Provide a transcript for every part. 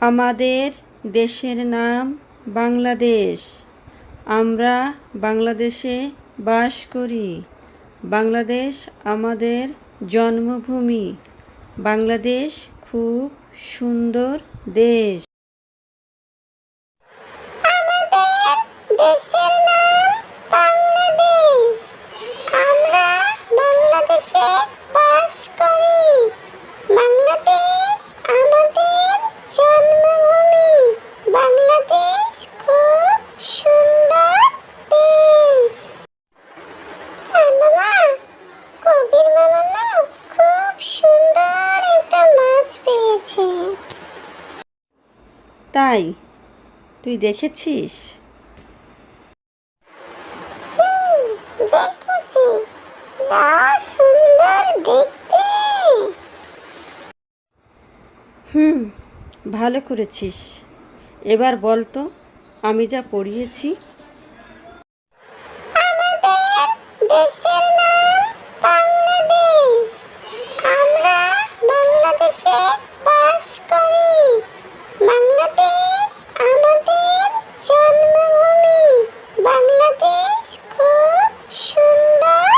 আমাদের দেশের নাম বাংলাদেশ। আমরা বাংলাদেশে বাস করি। বাংলাদেশ আমাদের জন্মভূমি। বাংলাদেশ খুব সুন্দর দেশ। আমাদের দেশের নাম বাংলাদেশ। আমরা বাংলাদেশে বাস করি। বাংলাদেশ আমাদের জন্মভূমি। বাংলাদেশ খুব সুন্দর দেশ। জানো মা, কবির মামা না খুব সুন্দর একটা মাছ পেয়েছে। তাই তুই দেখেছিস? দেখেছি, সুন্দর দেখতে। ভালো করেছিস। এবার বল তো, আমি যা পড়িয়েছি। আমাদের দেশের নাম বাংলাদেশ। আমরা বাংলাদেশে বাস করি। বাংলাদেশ আমাদের জন্মভূমি। বাংলাদেশ খুব সুন্দর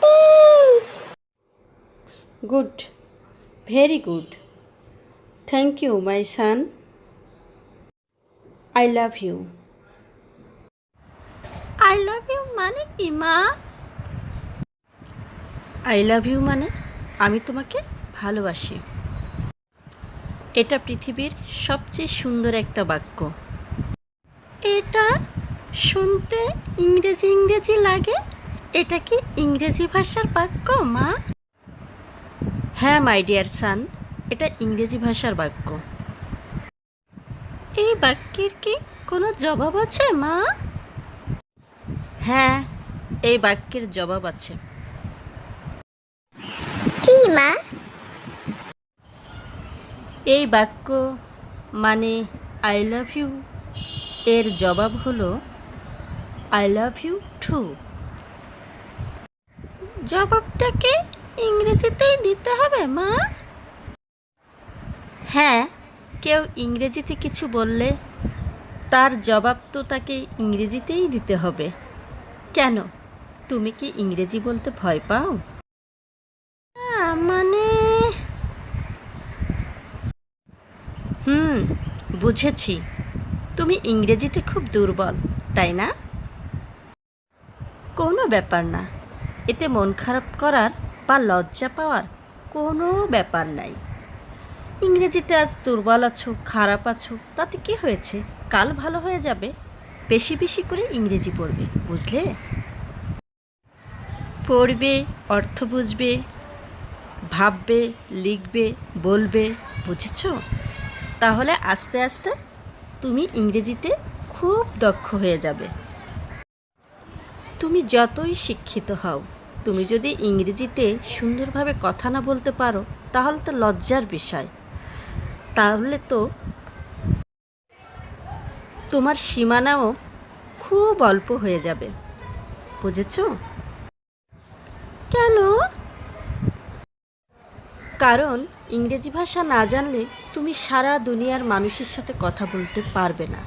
দেশ। Good, very good. Thank you my son. I love you. I love you মানে কি মা? আই লাভ ইউ মানে আমি তোমাকে ভালোবাসি। এটা পৃথিবীর সবচেয়ে সুন্দর একটা বাক্য। এটা শুনতে ইংরেজি ইংরেজি লাগে। এটা কি ইংরেজি ভাষার বাক্য মা? হ্যাঁ মাই ডিয়ার সান, এটা ইংরেজি ভাষার বাক্য। এই বাক্যের কি কোনো জবাব আছে মা? হ্যাঁ, এই বাক্যের জবাব আছে। কি মা? এই বাক্য মানে আই লাভ ইউ এর জবাব হলো আই লাভ ইউ টু। জবাবটাকে ইংরেজিতেই দিতে হবে মা? হ্যাঁ, কেউ ইংরেজিতে কিছু বললে তার জবাব তো তাকে ইংরেজিতেই দিতে হবে। কেন, তুমি কি ইংরেজি বলতে ভয় পাও? মানে বুঝেছি, তুমি ইংরেজিতে খুব দুর্বল, তাই না? কোনো ব্যাপার না, এতে মন খারাপ করার বা লজ্জা পাওয়ার কোনো ব্যাপার নাই। ইংরেজিতে আজ দুর্বল আছো, খারাপ আছো, তাতে কি হয়েছে? কাল ভালো হয়ে যাবে। বেশি বেশি করে ইংরেজি পড়বে, বুঝলে? পড়বে, অর্থ বুঝবে, ভাববে, লিখবে, বলবে, বুঝেছ? তাহলে আস্তে আস্তে তুমি ইংরেজিতে খুব দক্ষ হয়ে যাবে। তুমি যতই শিক্ষিত হও, তুমি যদি ইংরেজিতে সুন্দরভাবে কথা না বলতে পারো, তাহলে তো লজ্জার বিষয়। তাহলে তো তোমার সীমানাও খুব অল্প হয়ে যাবে, বুঝেছ? কেন? কারণ ইংরেজি ভাষা না জানলে তুমি সারা দুনিয়ার মানুষের সাথে কথা বলতে পারবে না।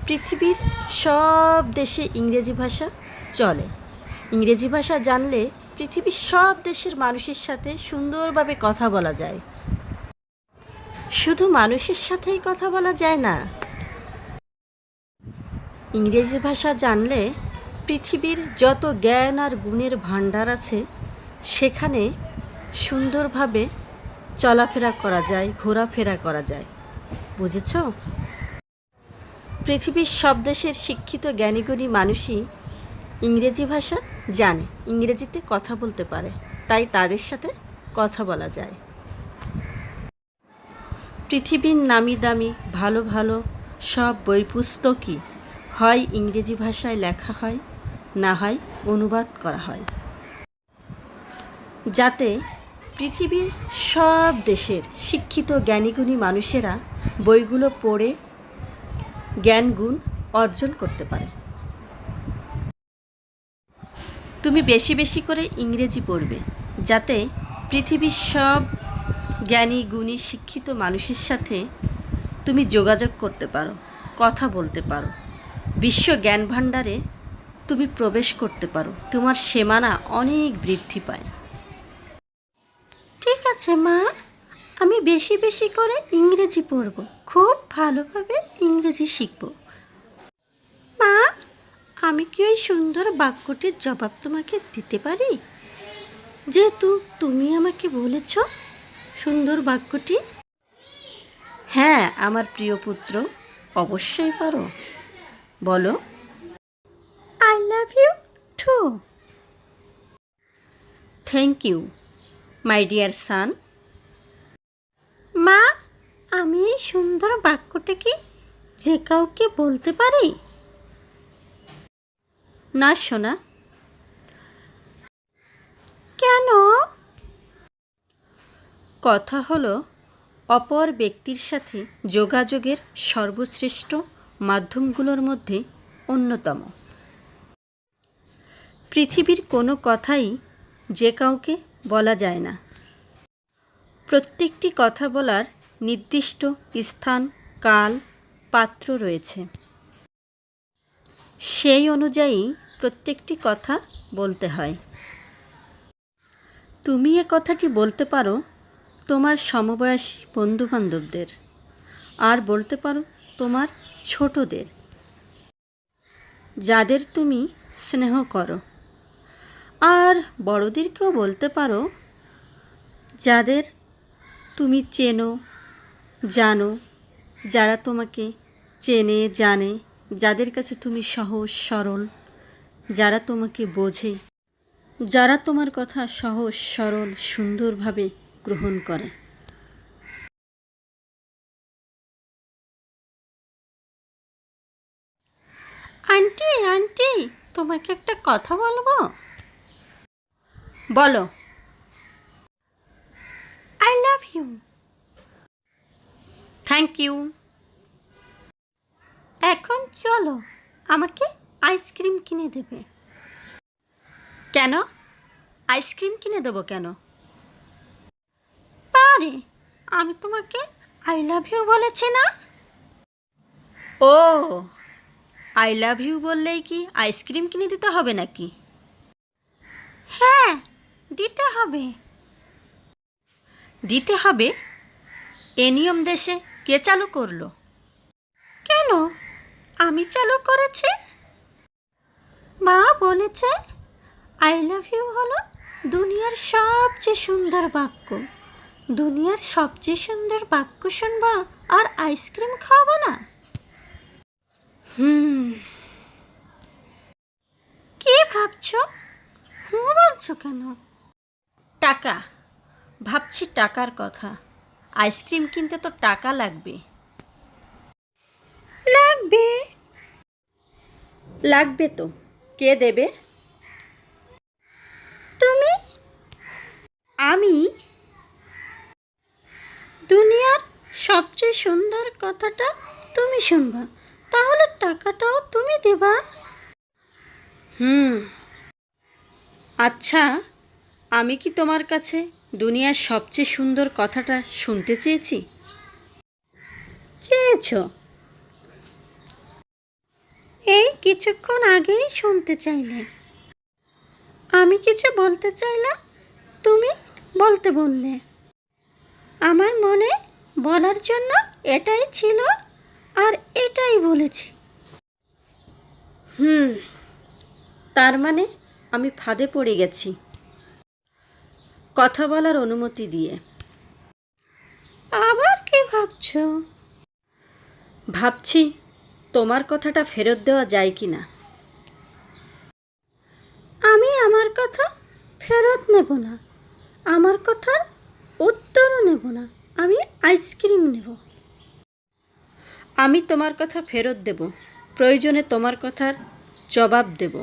পৃথিবীর সব দেশে ইংরেজি ভাষা চলে। ইংরেজি ভাষা জানলে পৃথিবীর সব দেশের মানুষের সাথে সুন্দরভাবে কথা বলা যায়। শুধু মানুষের সাথেই কথা বলা যায় না, ইংরেজি ভাষা জানলে পৃথিবীর যত জ্ঞান আর গুণের ভাণ্ডার আছে সেখানে সুন্দরভাবে চলাফেরা করা যায়, ঘোরাফেরা করা যায়, বুঝেছ? পৃথিবীর সব দেশের শিক্ষিত জ্ঞানীগুণী মানুষই ইংরেজি ভাষা জানে, ইংরেজিতে কথা বলতে পারে, তাই তাদের সাথে কথা বলা যায়। পৃথিবীর নামি দামি ভালো ভালো সব বই পুস্তকই হয় ইংরেজি ভাষায় লেখা হয়, না হয় অনুবাদ করা হয়, যাতে পৃথিবীর সব দেশের শিক্ষিত জ্ঞানীগুণী মানুষেরা বইগুলো পড়ে জ্ঞান গুণ অর্জন করতে পারে। তুমি বেশি বেশি করে ইংরেজি পড়বে, যাতে পৃথিবীর সব জ্ঞানী গুণী শিক্ষিত মানুষের সাথে তুমি যোগাযোগ করতে পারো, কথা বলতে পারো, বিশ্ব জ্ঞান ভাণ্ডারে তুমি প্রবেশ করতে পারো, তোমার সীমানা অনেক বৃদ্ধি পায়। ঠিক আছে মা, আমি বেশি বেশি করে ইংরেজি পড়ব, খুব ভালোভাবে ইংরেজি শিখব। মা, আমি কি ওই সুন্দর বাক্যটির জবাব তোমাকে দিতে পারি, যেহেতু তুমি আমাকে বলেছ সুন্দর বাক্যটি? হ্যাঁ আমার প্রিয় পুত্র, অবশ্যই পারো, বলো। I love you too. Thank you my dear son. মা, আমি এই সুন্দর বাক্যটা কি যে কাউকে বলতে পারি? না সোনা। কেন? কথা হলো অপর ব্যক্তির সাথে যোগাযোগের সর্বশ্রেষ্ঠ মাধ্যমগুলোর মধ্যে অন্যতম। পৃথিবীর কোনো কথাই যে কাউকে বলা যায় না। প্রত্যেকটি কথা বলার নির্দিষ্ট স্থান, কাল, পাত্র রয়েছে। সেই অনুযায়ী প্রত্যেকটি কথা বলতে হয়। তুমি এ কথাটি বলতে পারো তোমার সমবয়সী বন্ধুবান্ধবদের, আর বলতে পারো তোমার ছোটদের, যাদের তুমি স্নেহ করো, আর বড়দেরকেও বলতে পারো যাদের তুমি চেনো, জানো, যারা তোমাকে চেনে জানে, যাদের কাছে তুমি সহজ সরল, যারা তোমাকে বোঝে, যারা তোমার কথা সহজ সরল সুন্দরভাবে গ্রহণ করে। আন্টি আন্টি, তোমাকে একটা কথা বলবো। বলো। I love you. Thank you. এখন চলো, আমাকে আইসক্রিম কিনে দেবে। কেন? আইসক্রিম কিনে দেবো কেন? পারে, আমি তোমাকে আই লাভ ইউ বলেছি না? ও, আই লাভ ইউ বললেই কি আইসক্রিম কিনে দিতে হবে নাকি? হ্যাঁ, দিতে হবে। দিতে হবে? এ নিয়ম দেশে কে চালু করলো? কেন? আমি চালু করেছি। মা বলেছে আই লাভ ইউ হলো দুনিয়ার সবচেয়ে সুন্দর বাক্য। দুনিয়ার সবচেয়ে সুন্দর বাক্য শুনবা আর আইসক্রিম খাওয়াবো না? কি ভাবছো? বলছো কেন? টাকা। ভাবছি টাকার কথা। আইসক্রিম কিনতে তো টাকা লাগবে। লাগবে। লাগবে তো, কে দেবে? তুমি। আমি? দুনিয়ার সবচেয়ে সুন্দর কথাটা তুমি শুনবা, তাহলে টাকাটাও তুমি দেবা। আচ্ছা, আমি কি তোমার কাছে দুনিয়ার সবচেয়ে সুন্দর কথাটা শুনতে চেয়েছি? চেয়েছো? এই কিছুক্ষণ আগেই শুনতে চাইলে। আমি কিছু বলতে চাইলাম, তুমি বলতে বললে। আমার মনে বলার জন্য এটাই ছিল, আর এটাই বলেছি। তার মানে আমি ফাঁদে পড়ে গেছি কথা বলার অনুমতি দিয়ে। আবার কি ভাবছো? ভাবছি তোমার কথাটা ফেরত দেওয়া যায় কি না। আমি আমার কথা ফেরত নেব না, আমার কথার উত্তরও নেব না, আমি আইসক্রিম নেব। আমি তোমার কথা ফেরত দেব, প্রয়োজনে তোমার কথার জবাব দেব,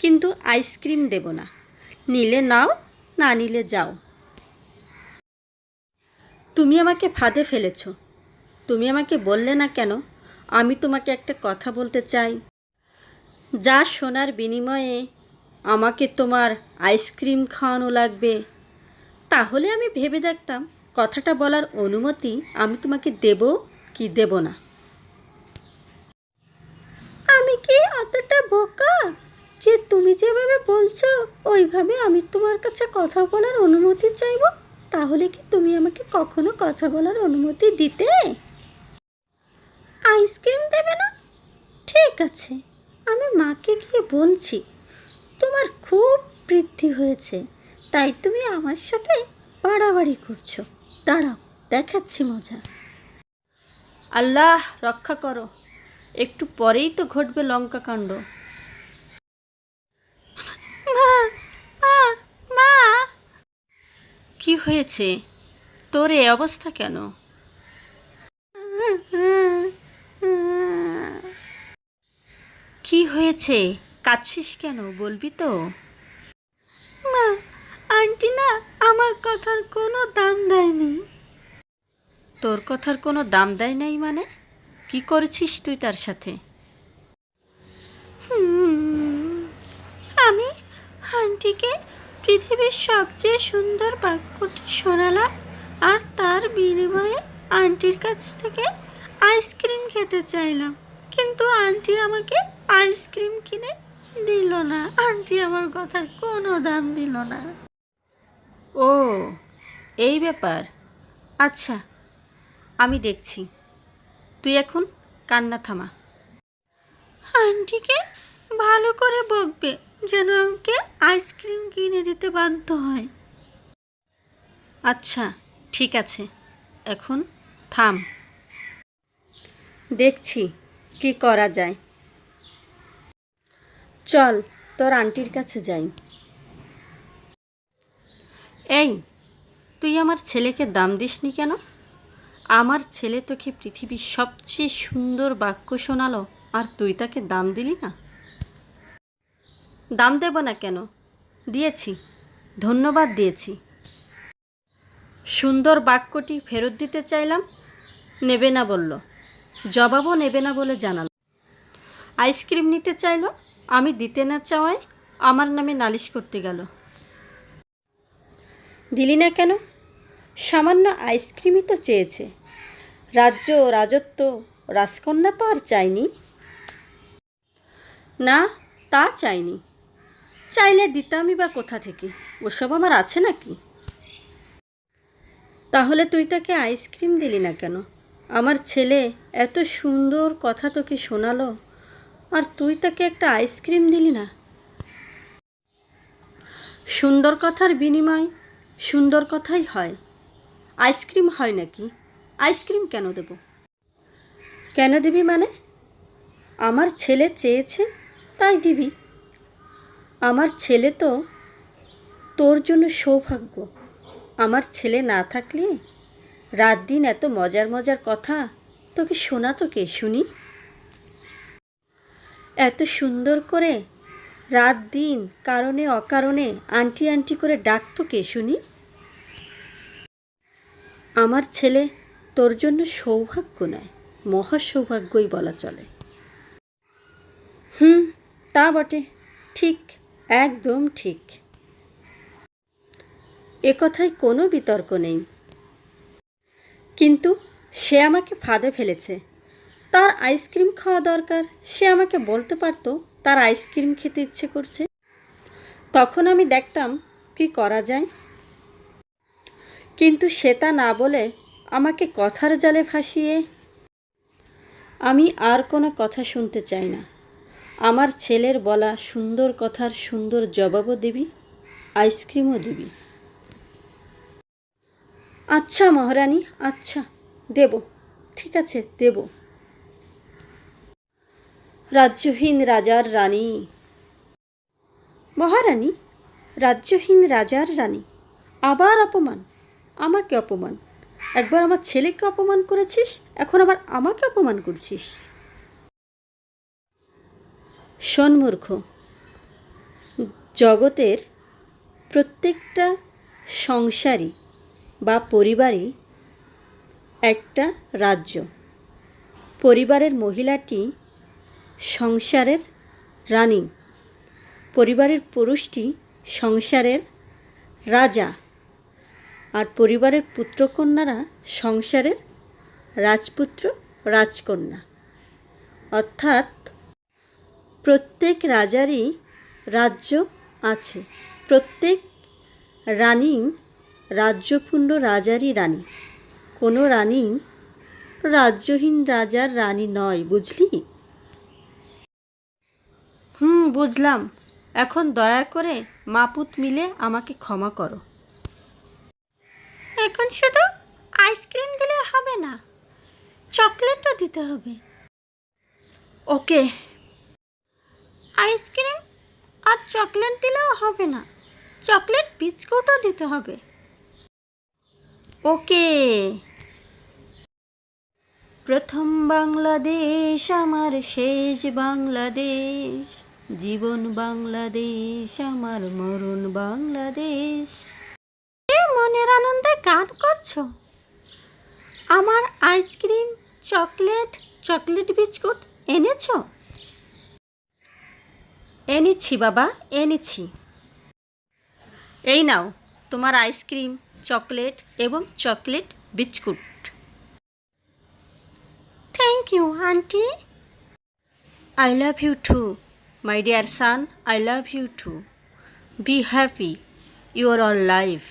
কিন্তু আইসক্রিম দেব না। নিলে নাও, না নিলে যাও। তুমি আমাকে ফাঁদে ফেলেছ। তুমি আমাকে বললে না কেন আমি তোমাকে একটা কথা বলতে চাই, যা শোনার বিনিময়ে আমাকে তোমার আইসক্রিম খাওয়ানো লাগবে। তাহলে আমি ভেবে দেখতাম কথাটা বলার অনুমতি আমি তোমাকে দেব কি দেব না? আমি কি অতটা বোকা যে তুমি যেভাবে বলছো ওইভাবে আমি তোমার কাছে কথা বলার অনুমতি চাইবো? তাহলে কি তুমি আমাকে কখনো কথা বলার অনুমতি দিতে? আইসক্রিম দেবে না? ঠিক আছে, আমি মাকে গিয়ে বলছি তোমার খুব বৃদ্ধি হয়েছে, তাই তুমি আমার সাথে বাড়াবাড়ি করছো। দাঁড়াও, দেখাচ্ছি মজা। আল্লাহ রক্ষা করো, একটু পরেই তো ঘটবে লঙ্কা কাণ্ড। মা, মা, মা। কি হয়েছে তোর, এই অবস্থা কেন? কি হয়েছে, কাঁদছিস কেন, বলবি তো? মা, আন্টি না আমার কথার কোনো দাম দেয়নি। তোর কথার কোনো দাম দেয় নাই মানে? কি করেছিস তুই তার সাথে? আমি আন্টিকে পৃথিবীর সবচেয়ে সুন্দর বাক্যটি শোনালাম, আর তার বিনিময়ে আন্টির কাছ থেকে আইসক্রিম খেতে চাইলাম, কিন্তু আন্টি আমাকে আইসক্রিম কিনে দিল না। আন্টি আমার কথার কোনো দাম দিল না। ও, এই ব্যাপার। আচ্ছা, আমি দেখছি, তুই এখন কান্না থামা। আন্টিকে ভালো করে বকবে যেন আমাকে আইসক্রিম কিনে দিতে বাধ্য হয়। আচ্ছা ঠিক আছে, এখন থাম, দেখছি কি করা যায়। চল তোর আন্টির কাছে যাই। এই, তুই আমার ছেলেকে দাম দিসনি কেন? আমার ছেলে তোকে পৃথিবীর সবচেয়ে সুন্দর বাক্য শোনালো, আর তুই তাকে দাম দিলি না? দাম দেব না কেন? দিয়েছি, ধন্যবাদ দিয়েছি। সুন্দর বাক্যটি ফেরত দিতে চাইলাম, নেবে না বলল, জবাবও নেবে না বলে জানাল। আইসক্রিম নিতে চাইলো, আমি দিতে না চাওয়ায় আমার নামে নালিশ করতে গেল। দিলি না কেন? সামান্য আইসক্রিমই তো চেয়েছে, রাজ্য, রাজত্ব, রাজকন্যা তো আর চাইনি। না, তা চাইনি। চাইলে দিতামই বা কোথা থেকে, ওসব আমার আছে নাকি? তাহলে তুই তাকে আইসক্রিম দিলি না কেন? আমার ছেলে এত সুন্দর কথা তোকে শোনালো, আর তুই তাকে একটা আইসক্রিম দিলি না? সুন্দর কথার বিনিময় সুন্দর কথাই হয়, আইসক্রিম হয় নাকি? আইসক্রিম কেন দেব? কেন দিবি মানে? আমার ছেলে চেয়েছে তাই দিবি। আমার ছেলে তো তোর জন্য সৌভাগ্য। আমার ছেলে না থাকলে রাত দিন এত মজার মজার কথা তোকে শোনাতো কে শুনি? এত সুন্দর করে রাত দিন কারণে অকারণে আন্টি আন্টি করে ডাকতো কে শুনি? আমার ছেলে তোর জন্য সৌভাগ্য নয়, মহা সৌভাগ্যই বলা চলে। তা বটে, ঠিক, একদম ঠিক। এ কথায় কোনো বিতর্ক নেই। কিন্তু সে আমাকে ফাঁদে ফেলেছে। তার আইসক্রিম খাওয়া দরকার, সে আমাকে বলতে পারতো তার আইসক্রিম খেতে ইচ্ছে করছে, তখন আমি দেখতাম কি করা যায়। কিন্তু সে তা না বলে আমাকে কথার জালে ফাঁসিয়ে। আমি আর কোনো কথা শুনতে চাই না। আমার ছেলের বলা সুন্দর কথার সুন্দর জবাবও দিবি, আইসক্রিমও দিবি। আচ্ছা মহারানী, আচ্ছা দেব, ঠিক আছে দেব। রাজ্যহীন রাজার রানী। মহারানী, রাজ্যহীন রাজার রানী, আবার অপমান, আমাকে অপমান। একবার আমার ছেলেকে অপমান করেছিস, এখন আবার আমাকে অপমান করছিস। শোন মূর্খ, জগতের প্রত্যেকটা সংসারই বা পরিবারই একটা রাজ্য। পরিবারের মহিলাটি সংসারের রানী, পরিবারের পুরুষটি সংসারের রাজা, আর পরিবারের পুত্রকন্যারা সংসারের রাজপুত্র রাজকন্যা, অর্থাৎ প্রত্যেক রাজারই রাজ্য আছে, প্রত্যেক রানী রাজ্যপূর্ণ রাজারই রানী, কোনো রানী রাজ্যহীন রাজার রানী নয়, বুঝলি? বুঝলাম। এখন দয়া করে মাপুত মিলে আমাকে ক্ষমা করো। এখন শুধু আইসক্রিম দিলে হবে না, চকলেটও দিতে হবে। ওকে। আইসক্রিম আর চকলেট দিলেও হবে না, চকলেট বিস্কুটও দিতে হবে। ওকে। প্রথম বাংলাদেশ আমার শেষ বাংলাদেশ, জীবন বাংলাদেশ আমার মরণ বাংলাদেশ। মনের আনন্দে গান করছো? আমার আইসক্রিম, চকলেট বিস্কুট এনেছো? এনেছি বাবা, এনেছি। এই নাও তোমার আইসক্রিম, চকলেট এবং chocolate biscuit. Thank you aunty. I love you too, my dear son. I love you too. Be happy. You are alive.